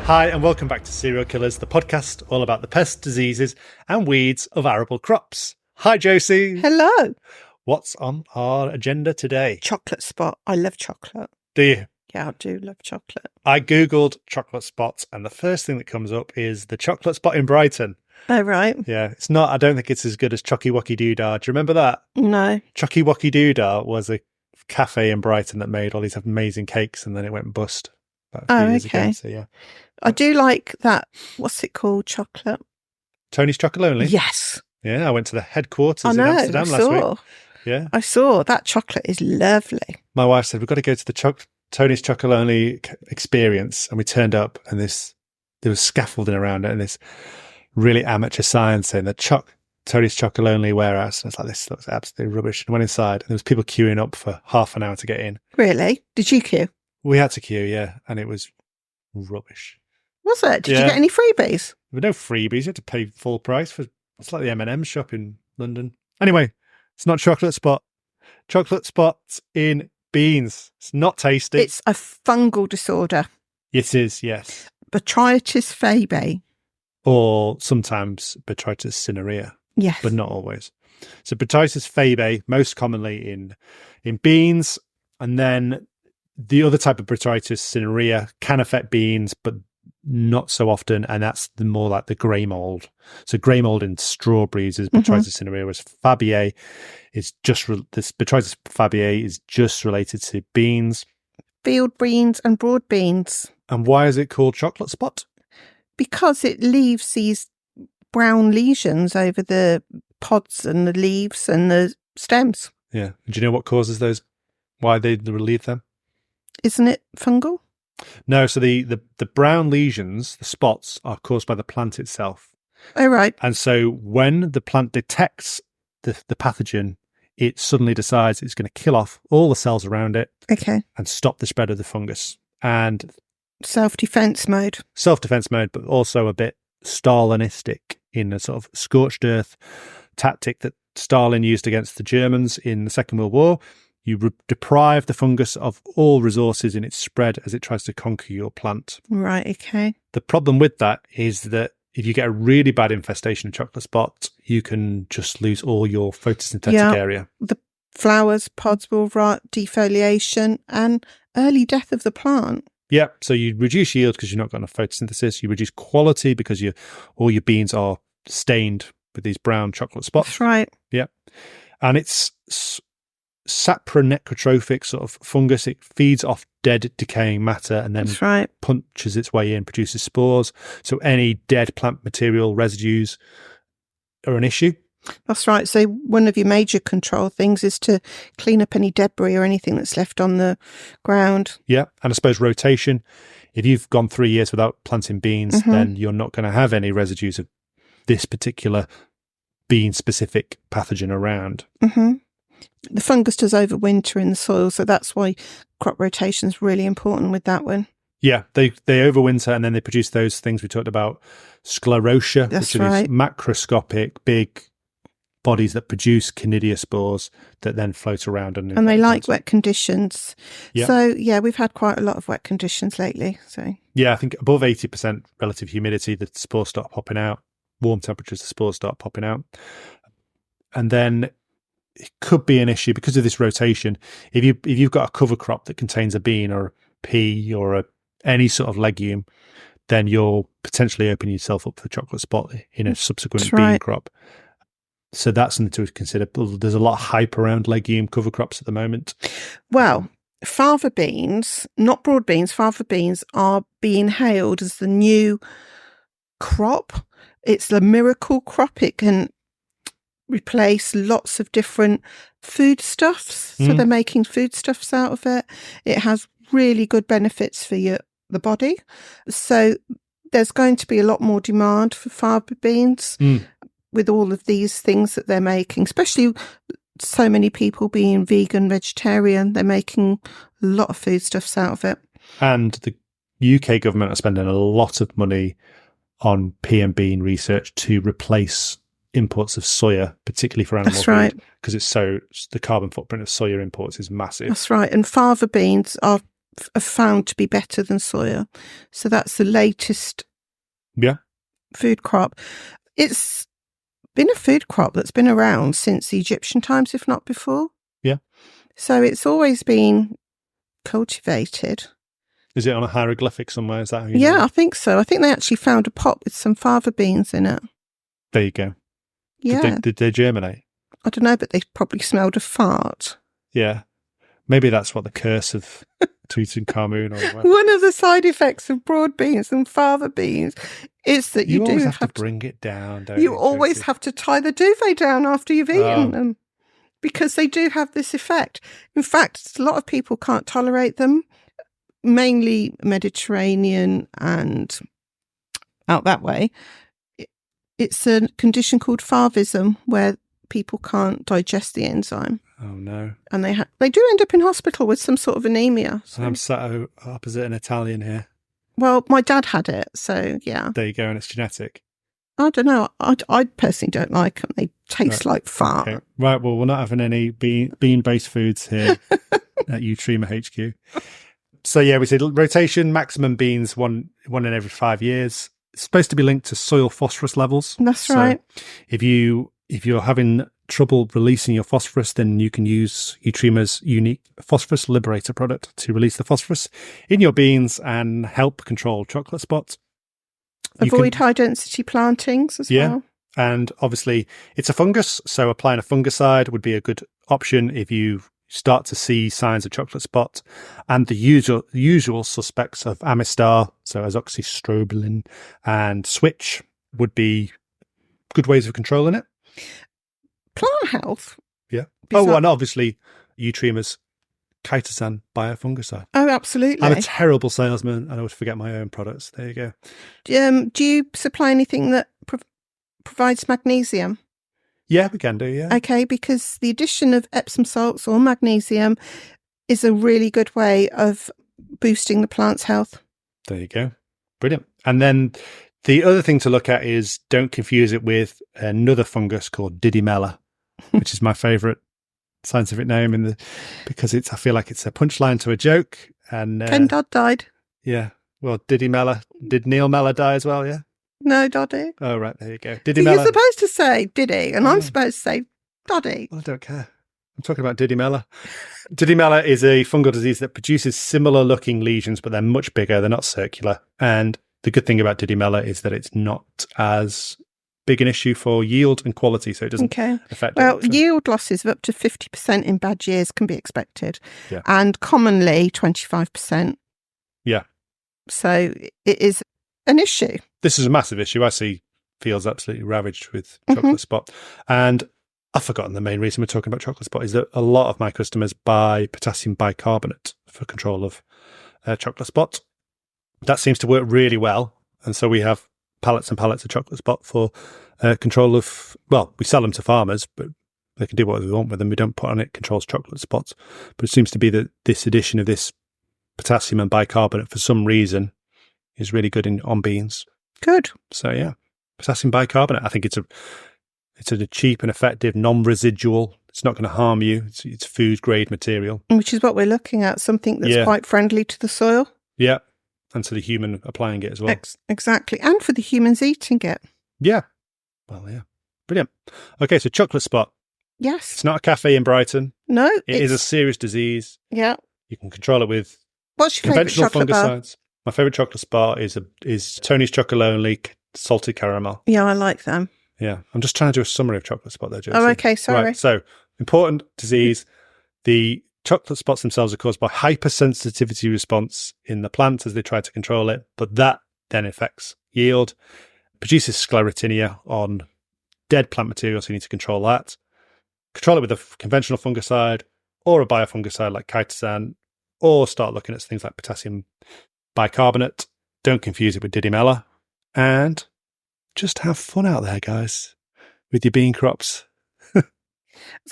Hi, and welcome back to Serial Killers, the podcast all about the pests, diseases, and weeds of arable crops. Hi, Josie. Hello. What's on our agenda today? Chocolate spot. I love chocolate. Do you? Yeah, I do love chocolate. I Googled chocolate spots, and the first thing that comes up is the chocolate spot in Brighton. Oh, right. Yeah, it's not, I don't think it's as good as Chocky Wocky Doodah. Do you remember that? No. Chocky Wocky Doodah was a cafe in Brighton that made all these amazing cakes, and then it went bust about a few years ago. So, yeah. I do like that. What's it called? Chocolate? Tony's Chocolonely? Yes. Yeah, I went to the headquarters in Amsterdam last week. Yeah. I saw. That chocolate is lovely. My wife said, we've got to go to the Tony's Chocolonely experience. And we turned up, and there was scaffolding around it, and this really amateur sign saying that Tony's Chocolonely warehouse. And it's like, this looks absolutely rubbish. And went inside, and there was people queuing up for half an hour to get in. Really? Did you queue? We had to queue, yeah. And it was rubbish. Was it? Did you get any freebies? There were no freebies. You had to pay full price for. It's like the M&M shop in London. Anyway, it's not chocolate spot. Chocolate spots in beans. It's not tasty. It's a fungal disorder. It is, yes. Botrytis fabiae. Or sometimes Botrytis cinerea. Yes. But not always. So Botrytis fabiae, most commonly in beans. And then the other type of Botrytis cinerea can affect beans, but not so often, and that's the more like the grey mold. So grey mold in strawberries is Botrytis cinerea, whereas fabiae is this Botrytis fabiae is just related to beans, field beans, and broad beans. And why is it called chocolate spot? Because it leaves these brown lesions over the pods and the leaves and the stems. Yeah. And do you know what causes those? Why they relieve them? Isn't it fungal? No, so the brown lesions, the spots, are caused by the plant itself. Oh, right. And so when the plant detects the pathogen, it suddenly decides it's going to kill off all the cells around it. Okay. And stop the spread of the fungus. And self-defense mode. Self-defense mode, but also a bit Stalinistic in a sort of scorched earth tactic that Stalin used against the Germans in the Second World War. You deprive the fungus of all resources in its spread as it tries to conquer your plant. Right, okay. The problem with that is that if you get a really bad infestation of chocolate spot, you can just lose all your photosynthetic area. The flowers, pods will rot, defoliation, and early death of the plant. Yeah, so you reduce yield because you're not got enough photosynthesis. You reduce quality because all your beans are stained with these brown chocolate spots. That's right. Yeah, and it's sapronecrotrophic sort of fungus. It feeds off dead decaying matter and then punches its way in, produces spores. So any dead plant material residues are an issue. That's right. So one of your major control things is to clean up any debris or anything that's left on the ground. Yeah, and I suppose rotation. If you've gone 3 years without planting beans, then you're not going to have any residues of this particular bean-specific pathogen around. Mm-hmm. The fungus does overwinter in the soil, so that's why crop rotation is really important with that one. Yeah, they overwinter and then they produce those things we talked about, sclerotia, which are these macroscopic big bodies that produce conidia spores that then float around. And they like wet conditions. Yeah. So, yeah, we've had quite a lot of wet conditions lately. So yeah, I think above 80% relative humidity, the spores start popping out. Warm temperatures, the spores start popping out. And then it could be an issue because of this rotation. If you've got a cover crop that contains a bean or a pea or any sort of legume, then you're potentially opening yourself up for chocolate spot in a subsequent bean crop. So that's something to consider. There's a lot of hype around legume cover crops at the moment. Well, fava beans, not broad beans, fava beans are being hailed as the new crop. It's the miracle crop. It can replace lots of different foodstuffs. So they're making foodstuffs out of it. It has really good benefits for the body. So there's going to be a lot more demand for fava beans with all of these things that they're making, especially so many people being vegan, vegetarian. They're making a lot of foodstuffs out of it. And the UK government are spending a lot of money on pea and bean research to replace imports of soya, particularly for animal food, because the carbon footprint of soya imports is massive. That's right. And fava beans are are found to be better than soya. So that's the latest food crop. It's been a food crop that's been around since the Egyptian times, if not before. Yeah. So it's always been cultivated. Is it on a hieroglyphic somewhere? Is that how you Yeah, know? I think so. I think they actually found a pot with some fava beans in it. There you go. Yeah. Did they germinate? I don't know, but they probably smelled a fart. Yeah. Maybe that's what the curse of Tutankhamun or whatever. One of the side effects of broad beans and fava beans is that you do always have to bring it down, don't you? You always have to tie the duvet down after you've eaten them, because they do have this effect. In fact, a lot of people can't tolerate them, mainly Mediterranean and out that way. It's a condition called favism where people can't digest the enzyme. Oh no! And they do end up in hospital with some sort of anemia. So. And I'm sat opposite an Italian here. Well, my dad had it, so yeah. There you go, and it's genetic. I don't know. I personally don't like them. They taste like fart. Okay. Right, well, we're not having any bean-based foods here at Utrema HQ. So yeah, we said rotation, maximum beans, one in every 5 years. It's supposed to be linked to soil phosphorus levels. That's right. If you're having trouble releasing your phosphorus, then you can use Utrema's unique phosphorus liberator product to release the phosphorus in your beans and help control chocolate spots. Avoid high density plantings as well. And obviously it's a fungus, so applying a fungicide would be a good option if you start to see signs of chocolate spot. And the usual suspects of Amistar, so azoxystrobin and switch, would be good ways of controlling it. Plant health. Yeah. And obviously Utrema's chitosan biofungicide. Oh, absolutely. I'm a terrible salesman and I always forget my own products. There you go. Do you supply anything that provides magnesium? Yeah, we can do, yeah. Okay, because the addition of Epsom salts or magnesium is a really good way of boosting the plant's health. There you go. Brilliant. And then the other thing to look at is don't confuse it with another fungus called Didymella, which is my favourite scientific name because I feel like it's a punchline to a joke. And Ken Dodd died. Yeah. Well, Didymella. Did Neil Mellor die as well? Yeah. No, Doddy. Oh, right. There you go. Didymella. You're supposed to say Diddy, and I'm supposed to say Doddy. Well, I don't care. I'm talking about Didymella. Didymella is a fungal disease that produces similar looking lesions, but they're much bigger. They're not circular. And the good thing about Didymella is that it's not as big an issue for yield and quality, so it doesn't affect it. Well, yield losses of up to 50% in bad years can be expected, yeah. And commonly 25%. Yeah. So it is an issue. This is a massive issue. I see fields absolutely ravaged with chocolate spot. And I've forgotten the main reason we're talking about chocolate spot is that a lot of my customers buy potassium bicarbonate for control of chocolate spot. That seems to work really well. And so we have pallets and pallets of chocolate spot for control of, well, we sell them to farmers, but they can do what they want with them. We don't put on it controls chocolate spots. But it seems to be that this addition of this potassium and bicarbonate for some reason is really good on beans. Good. So yeah, potassium bicarbonate. I think it's a cheap and effective, non-residual. It's not going to harm you. It's food grade material, which is what we're looking at. Something that's quite friendly to the soil. Yeah, and to the human applying it as well. Exactly, and for the humans eating it. Yeah. Well, yeah, brilliant. Okay, so chocolate spot. Yes. It's not a cafe in Brighton. No, it is a serious disease. Yeah. You can control it with what's your conventional fungicides. My favourite chocolate spot is Tony's Chocolonely salted caramel. Yeah, I like them. Yeah, I'm just trying to do a summary of chocolate spot there, Josie. Oh, okay, sorry. Right, so, important disease. The chocolate spots themselves are caused by hypersensitivity response in the plant as they try to control it, but that then affects yield, produces sclerotinia on dead plant material, so you need to control that. Control it with a conventional fungicide or a biofungicide like chitosan, or start looking at things like potassium bicarbonate. Don't confuse it with Didymella. And just have fun out there, guys, with your bean crops.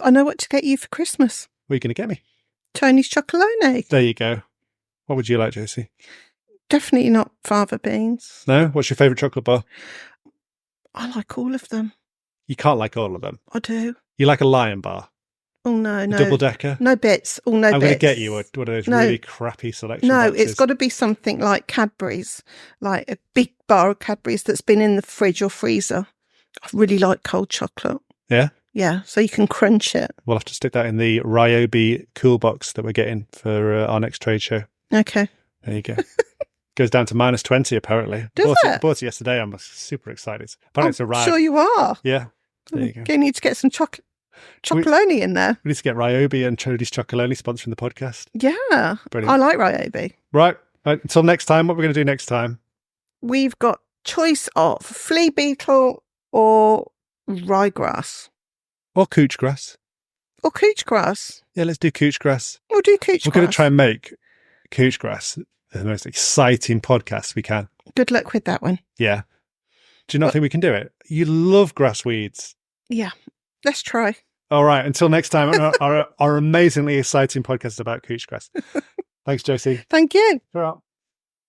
I know what to get you for Christmas. What are you going to get me? Tony's Chocolonely. There you go. What would you like, Josie? Definitely not fava beans. No? What's your favourite chocolate bar? I like all of them. You can't like all of them. I do. You like a Lion bar? Oh, no. Double decker? No bits. Oh, no bits. I'm going to get you one of those really crappy selection boxes. It's got to be something like Cadbury's, like a big bar of Cadbury's that's been in the fridge or freezer. I really like cold chocolate. Yeah? Yeah, so you can crunch it. We'll have to stick that in the Ryobi cool box that we're getting for our next trade show. Okay. There you go. Goes down to -20 apparently. Does it? Bought it yesterday. I'm super excited. Apparently it's arrived. Sure you are. Yeah. There you go. You need to get some chocolonely in there. We need to get Ryobi and Trudy's Chocolonely sponsoring the podcast. Yeah. Brilliant. I like Ryobi. Right. Until next time, what we're going to do next time? We've got choice of flea beetle or ryegrass. Or couch grass. Or couch grass. Yeah, let's do couch grass. We'll do couch grass. We're going to try and make couch grass the most exciting podcast we can. Good luck with that one. Yeah. Do you not think we can do it? You love grass weeds. Yeah. Let's try. All right. Until next time, our amazingly exciting podcast about couch grass. Thanks, Josie. Thank you. All right.